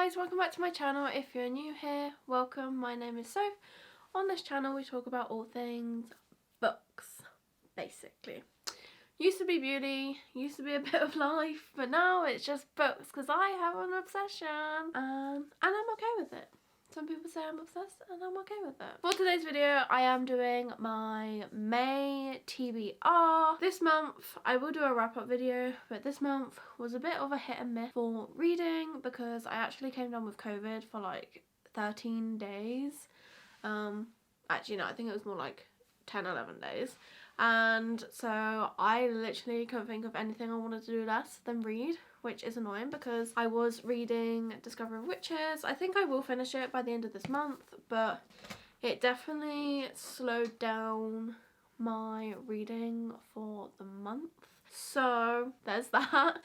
guys, welcome back to my channel. If you're new here, welcome. My name is Soph. On this channel we talk about all things books, basically. Used to be beauty, used to be a bit of life, but now it's just books because I have an obsession and I'm okay with it. Some people say I'm obsessed and I'm okay with it. For today's video, I am doing my May TBR. This month, I will do a wrap-up video, but this month was a bit of a hit and miss for reading because I actually came down with COVID for like 13 days. Actually, no, I think it was more like 10, 11 days. And so I literally couldn't think of anything I wanted to do less than read, which is annoying because I was reading Discovery of Witches. I think I will finish it by the end of this month, but it definitely slowed down my reading for the month. So there's that.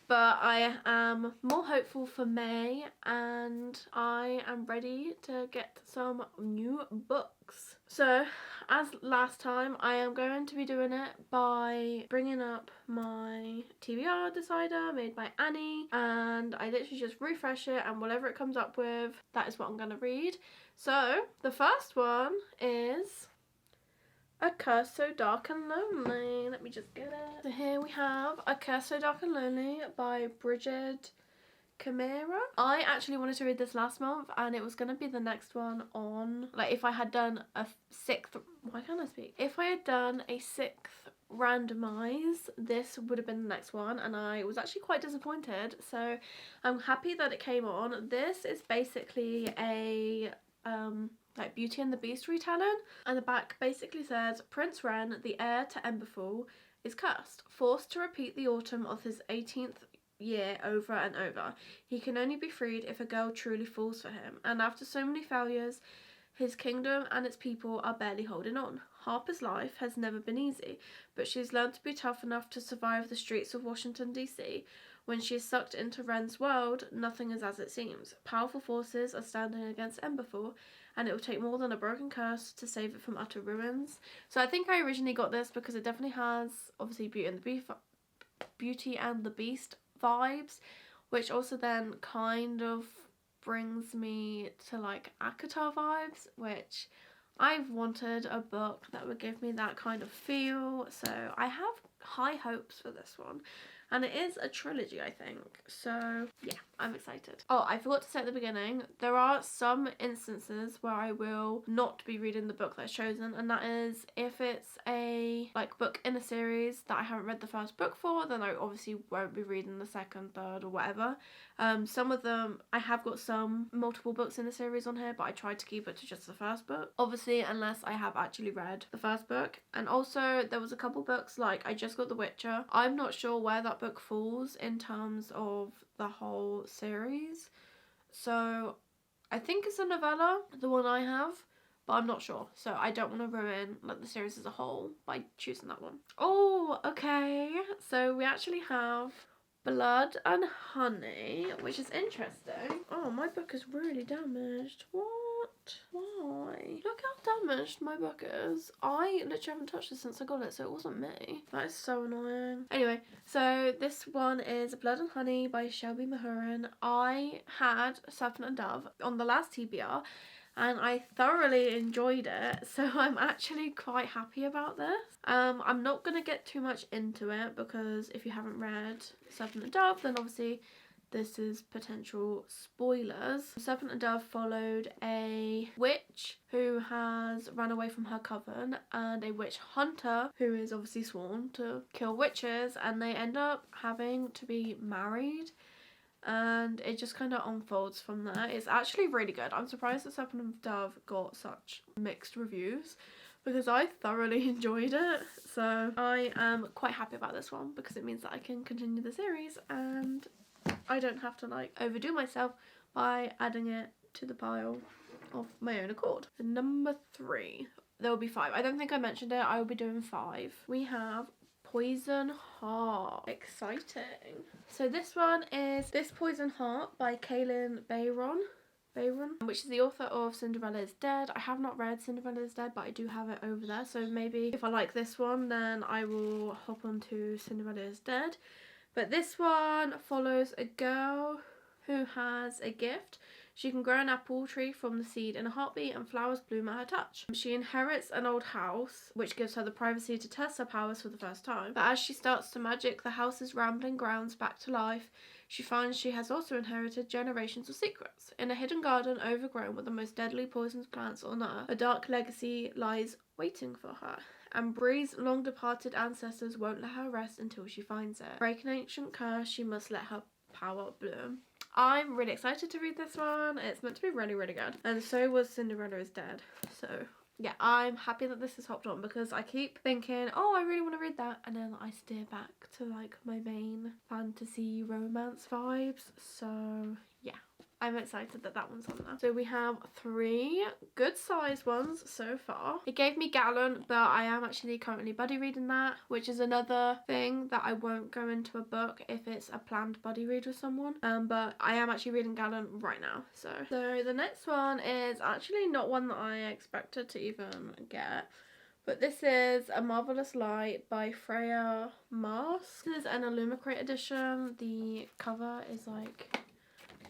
But I am more hopeful for May and I am ready to get some new books. So as last time, I am going to be doing it by bringing up my TBR decider made by Annie, and I literally just refresh it and whatever it comes up with, that is what I'm going to read. So the first one is A Curse So Dark and Lonely. Let me just get it. So here we have A Curse So Dark and Lonely by Bridget Chimera. I actually wanted to read this last month and it was going to be the next one on, like, if I had done a sixth, why can't I speak? If I had done a sixth randomize, this would have been the next one, and I was actually quite disappointed. So I'm happy that it came on. This is basically a like Beauty and the Beast retelling, and the back basically says Prince Ren, the heir to Emberfall, is cursed, forced to repeat the autumn of his 18th year over and over. He can only be freed if a girl truly falls for him, and after so many failures, his kingdom and its people are barely holding on. Harper's life has never been easy, but she's learned to be tough enough to survive the streets of Washington, D.C. When she is sucked into Ren's world, nothing is as it seems. Powerful forces are standing against Emberfall, and it will take more than a broken curse to save it from utter ruins. So I think I originally got this because it definitely has, obviously, Beauty and the Beast vibes, which also then kind of brings me to like ACOTAR vibes, which I've wanted a book that would give me that kind of feel. So I have high hopes for this one, and it is a trilogy, I think. So yeah, I'm excited. Oh, I forgot to say at the beginning, there are some instances where I will not be reading the book that's chosen, and that is if it's a like book in a series that I haven't read the first book for, then I obviously won't be reading the second, third, or whatever. Some of them, I have got some multiple books in the series on here, but I tried to keep it to just the first book, obviously, unless I have actually read the first book. And also there was a couple books, like I just got The Witcher. I'm not sure where that book falls in terms of the whole series, so I think it's a novella, the one I have, but I'm not sure, so I don't want to ruin like the series as a whole by choosing that one. Oh, okay, so we actually have Blood and Honey, which is interesting. Oh, my book is really damaged. What? Why? Look how damaged my book is. I literally haven't touched this since I got it, so it wasn't me. That is so annoying. Anyway, so this one is Blood and Honey by Shelby Mahurin. I had Serpent and Dove on the last TBR, and I thoroughly enjoyed it, so I'm actually quite happy about this. I'm not going to get too much into it because if you haven't read Serpent and Dove, then obviously this is potential spoilers. Serpent and Dove followed a witch who has run away from her coven and a witch hunter who is obviously sworn to kill witches, and they end up having to be married. And it just kind of unfolds from there. It's actually really good. I'm surprised that Serpent and Dove got such mixed reviews because I thoroughly enjoyed it. So I am quite happy about this one because it means that I can continue the series and I don't have to like overdo myself by adding it to the pile of my own accord. So number 3. There will be 5. I don't think I mentioned it. I will be doing 5. We have Poison Heart. Exciting. So this one is This Poison Heart by Kaylin Bayron, which is the author of Cinderella is Dead. I have not read Cinderella is Dead, but I do have it over there, so maybe if I like this one then I will hop onto Cinderella is Dead. But this one follows a girl who has a gift. She can grow an apple tree from the seed in a heartbeat and flowers bloom at her touch. She inherits an old house, which gives her the privacy to test her powers for the first time. But as she starts to magic the house's rambling grounds back to life, she finds she has also inherited generations of secrets. In a hidden garden overgrown with the most deadly poisonous plants on earth, a dark legacy lies waiting for her, and Bree's long-departed ancestors won't let her rest until she finds it. Break an ancient curse, she must let her power bloom. I'm really excited to read this one. It's meant to be really, really good. And so was Cinderella is Dead. So yeah, I'm happy that this has hopped on because I keep thinking, oh, I really want to read that. And then I steer back to like my main fantasy romance vibes. So yeah, I'm excited that that one's on there. So we have 3 good sized ones so far. It gave me Gallant, but I am actually currently buddy reading that, which is another thing that I won't go into a book if it's a planned buddy read with someone. But I am actually reading Gallant right now. So the next one is actually not one that I expected to even get. But this is A Marvelous Light by Freya Marsk. This is an Illumicrate edition. The cover is like...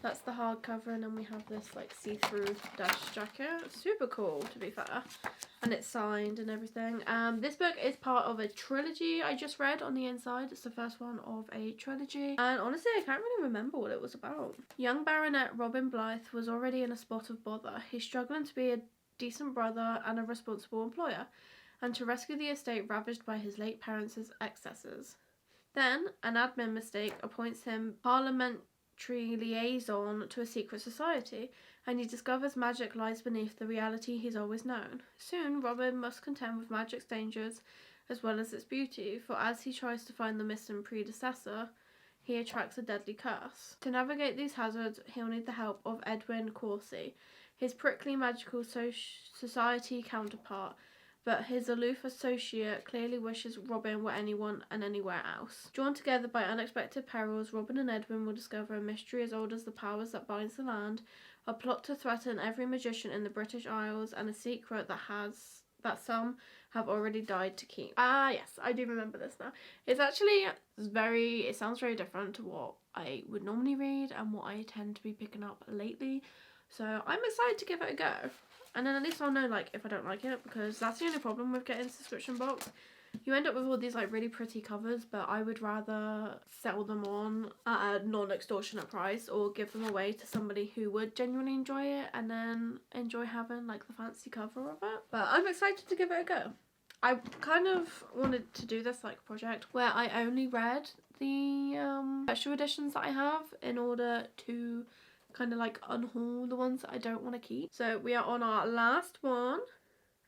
that's the hardcover, and then we have this like see-through dash jacket. Super cool, to be fair. And it's signed and everything. This book is part of a trilogy I just read on the inside. It's the first one of a trilogy. And honestly, I can't really remember what it was about. Young Baronet Robin Blythe was already in a spot of bother. He's struggling to be a decent brother and a responsible employer, and to rescue the estate ravaged by his late parents' excesses. Then, an admin mistake appoints him parliamentary liaison to a secret society, and he discovers magic lies beneath the reality he's always known. Soon, Robin must contend with magic's dangers as well as its beauty, for as he tries to find the missing predecessor, he attracts a deadly curse. To navigate these hazards, he'll need the help of Edwin Corsi, his prickly magical society counterpart, but his aloof associate clearly wishes Robin were anyone and anywhere else. Drawn together by unexpected perils, Robin and Edwin will discover a mystery as old as the powers that binds the land, a plot to threaten every magician in the British Isles, and a secret that some have already died to keep. Ah, yes, I do remember this now. It sounds very different to what I would normally read and what I tend to be picking up lately. So I'm excited to give it a go. And then at least I'll know like if I don't like it, because that's the only problem with getting a subscription box. You end up with all these like really pretty covers, but I would rather sell them on at a non-extortionate price or give them away to somebody who would genuinely enjoy it and then enjoy having like the fancy cover of it. But I'm excited to give it a go. I kind of wanted to do this like project where I only read the special editions that I have in order to kind of like unhaul the ones that I don't want to keep. So we are on our last one,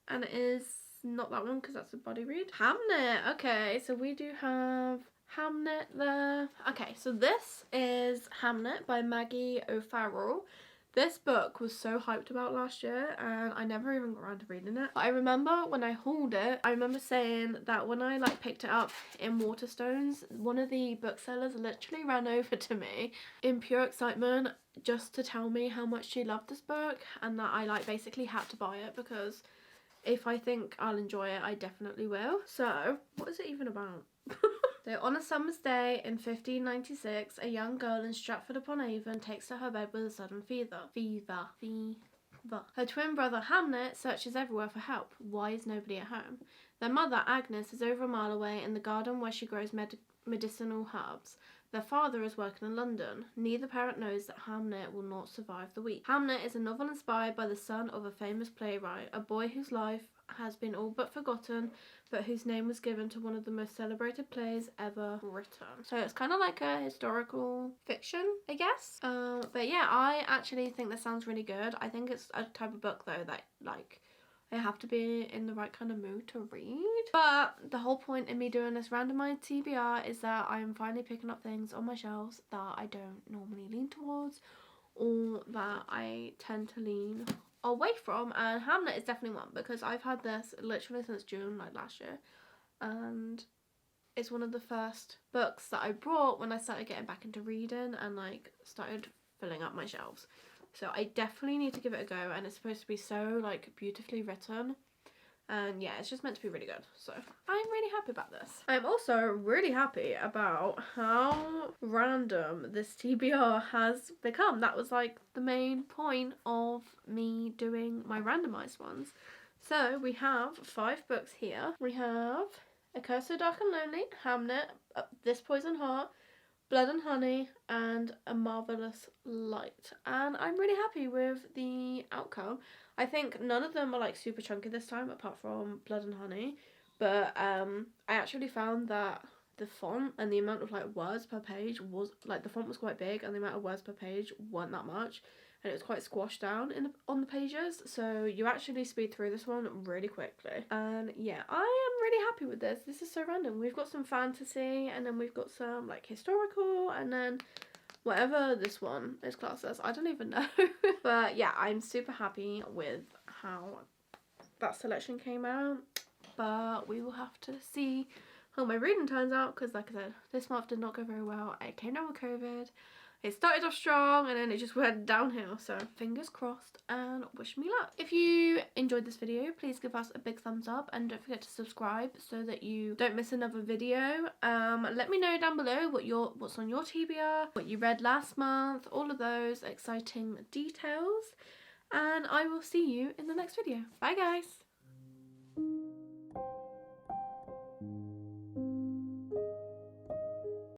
and it is not that one because that's a body read. Hamlet. Okay, so we do have Hamlet there. Okay, so this is Hamlet by Maggie O'Farrell. This book was so hyped about last year and I never even got around to reading it. But I remember when I hauled it, I remember saying that when I like picked it up in Waterstones, one of the booksellers literally ran over to me in pure excitement just to tell me how much she loved this book and that I like basically had to buy it because if I think I'll enjoy it, I definitely will. So, what is it even about? So, on a summer's day in 1596, a young girl in Stratford-upon-Avon takes to her bed with a sudden fever. Her twin brother Hamlet searches everywhere for help. Why is nobody at home? Their mother, Agnes, is over a mile away in the garden where she grows medicinal herbs. Their father is working in London. Neither parent knows that Hamlet will not survive the week. Hamlet is a novel inspired by the son of a famous playwright, a boy whose life has been all but forgotten, but whose name was given to one of the most celebrated plays ever written. So it's kind of like a historical fiction, I guess. But yeah, I actually think this sounds really good. I think it's a type of book though that like I have to be in the right kind of mood to read. But the whole point in me doing this randomized TBR is that I am finally picking up things on my shelves that I don't normally lean towards or that I tend to lean away from, and Hamlet is definitely one because I've had this literally since June like last year, and it's one of the first books that I brought when I started getting back into reading and like started filling up my shelves. So I definitely need to give it a go, and it's supposed to be so like beautifully written And yeah, it's just meant to be really good. So I'm really happy about this. I'm also really happy about how random this TBR has become. That was like the main point of me doing my randomised ones. So we have 5 books here. We have A Curse So Dark and Lonely, Hamlet, This Poison Heart, Blood and Honey, and A Marvellous Light. And I'm really happy with the outcome. I think none of them are like super chunky this time, apart from Blood and Honey. But I actually found that the font and the amount of like words per page was like, the font was quite big and the amount of words per page weren't that much. And it was quite squashed down on the pages, so you actually speed through this one really quickly. And yeah, I am really happy with this. This is so random. We've got some fantasy, and then we've got some like historical, and then whatever this one is classed as, I don't even know. But yeah, I'm super happy with how that selection came out. But we will have to see how my reading turns out, because like I said, this month did not go very well. I came down with COVID. It started off strong and then it just went downhill, so fingers crossed and wish me luck. If you enjoyed this video, please give us a big thumbs up and don't forget to subscribe so that you don't miss another video. Let me know down below what's on your TBR, what you read last month, all of those exciting details, and I will see you in the next video. Bye guys!